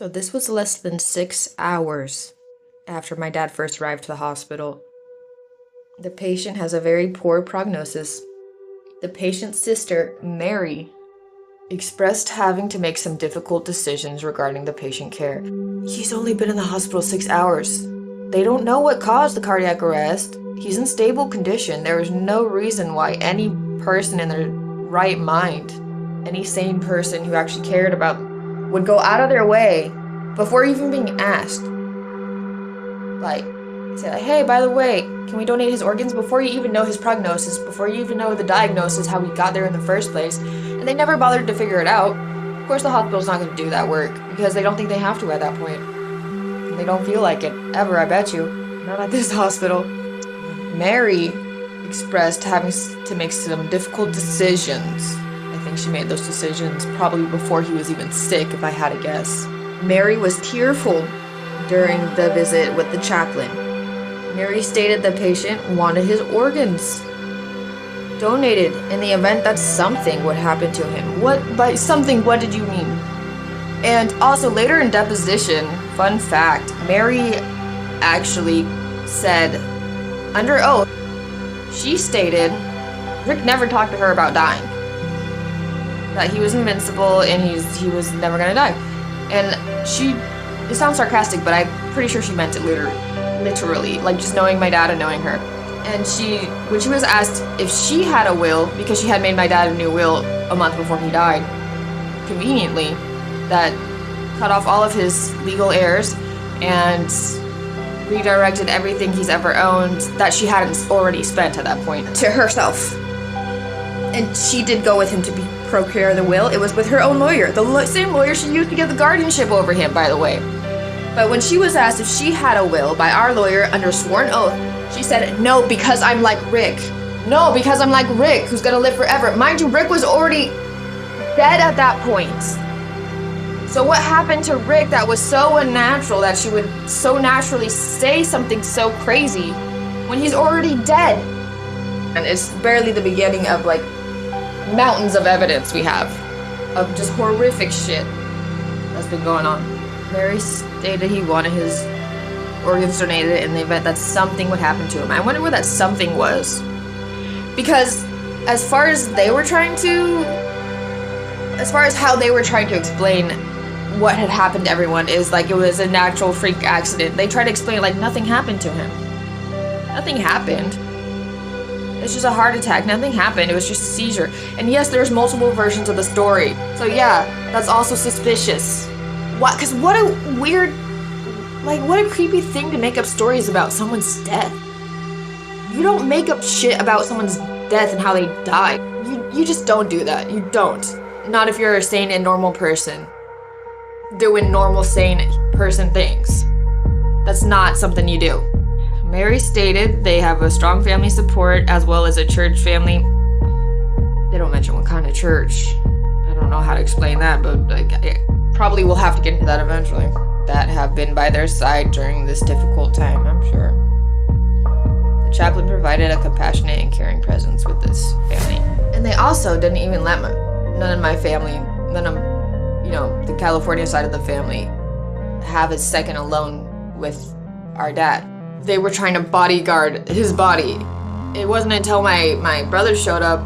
So this was less than 6 hours after my dad first arrived to the hospital. The patient has a very poor prognosis. The patient's sister, Mary, expressed having to make some difficult decisions regarding the patient care. He's only been in the hospital 6 hours. They don't know what caused the cardiac arrest. He's in stable condition. There is no reason why any person in their right mind, any sane person who actually cared about, would go out of their way before even being asked. Like, say like, hey, by the way, can we donate his organs, before you even know his prognosis, before you even know the diagnosis, how he got there in the first place. And they never bothered to figure it out. Of course the hospital's not going to do that work because they don't think they have to at that point. And they don't feel like it, ever, I bet you. Not at this hospital. Mary expressed having to make some difficult decisions. I think she made those decisions probably before he was even sick, if I had to guess. Mary was tearful during the visit with the chaplain. Mary stated the patient wanted his organs donated in the event that something would happen to him. What, by something, what did you mean? And also later in deposition, fun fact, Mary actually said, under oath, she stated Rick never talked to her about dying. That he was invincible and he was never gonna die. And it sounds sarcastic, but I'm pretty sure she meant it literally, like just knowing my dad and knowing her. And when she was asked if she had a will, because she had made my dad a new will a month before he died, conveniently, that cut off all of his legal heirs and redirected everything he's ever owned that she hadn't already spent at that point to herself. And she did go with him to procure the will. It was with her own lawyer, the same lawyer she used to get the guardianship over him, by the way. But when she was asked if she had a will by our lawyer under sworn oath, she said, no, because I'm like Rick. No, because I'm like Rick, who's gonna live forever. Mind you, Rick was already dead at that point. So what happened to Rick that was so unnatural that she would so naturally say something so crazy when he's already dead? And it's barely the beginning of like mountains of evidence we have of just horrific shit that's been going on. Mary stated he wanted his organs donated in the event that something would happen to him. I wonder what that something was. Because as far as how they were trying to explain what had happened to everyone is like it was a natural freak accident. They tried to explain like nothing happened to him. Nothing happened. It's just a heart attack. Nothing happened. It was just a seizure. And yes, there's multiple versions of the story. So yeah, that's also suspicious. What? Because what a weird, what a creepy thing to make up stories about someone's death. You don't make up shit about someone's death and how they died. You just don't do that. You don't. Not if you're a sane and normal person doing normal, sane person things. That's not something you do. Mary stated they have a strong family support as well as a church family. They don't mention what kind of church. I don't know how to explain that, but probably we'll have to get into that eventually. That have been by their side during this difficult time, I'm sure. The chaplain provided a compassionate and caring presence with this family. And they also didn't even let none of my family, none of, the California side of the family have a second alone with our dad. They were trying to bodyguard his body. It wasn't until my brother showed up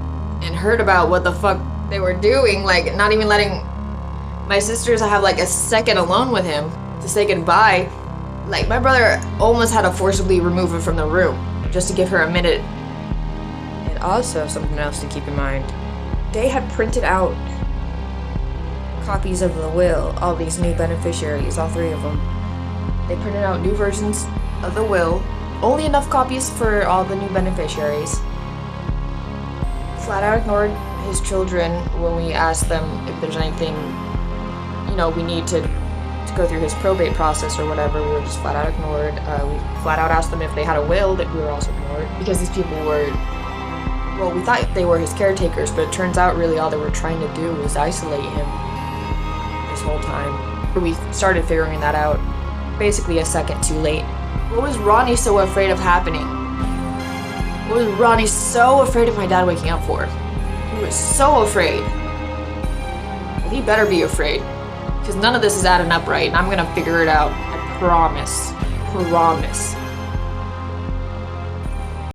and heard about what the fuck they were doing, not even letting my sisters have a second alone with him to say goodbye. My brother almost had to forcibly remove her from the room just to give her a minute. And also something else to keep in mind. They had printed out copies of the will, all these new beneficiaries, all three of them. They printed out new versions of the will, only enough copies for all the new beneficiaries. Flat out ignored his children when we asked them if there's anything, we need to go through his probate process or whatever. We were just flat out ignored. We flat out asked them if they had a will, that we were also ignored because these people were, we thought they were his caretakers, but it turns out really all they were trying to do was isolate him this whole time. We started figuring that out basically a second too late. What was Ronnie so afraid of happening? What was Ronnie so afraid of my dad waking up for? He was so afraid. Well, he better be afraid. Because none of this is adding up right, and I'm gonna figure it out. I promise. Promise.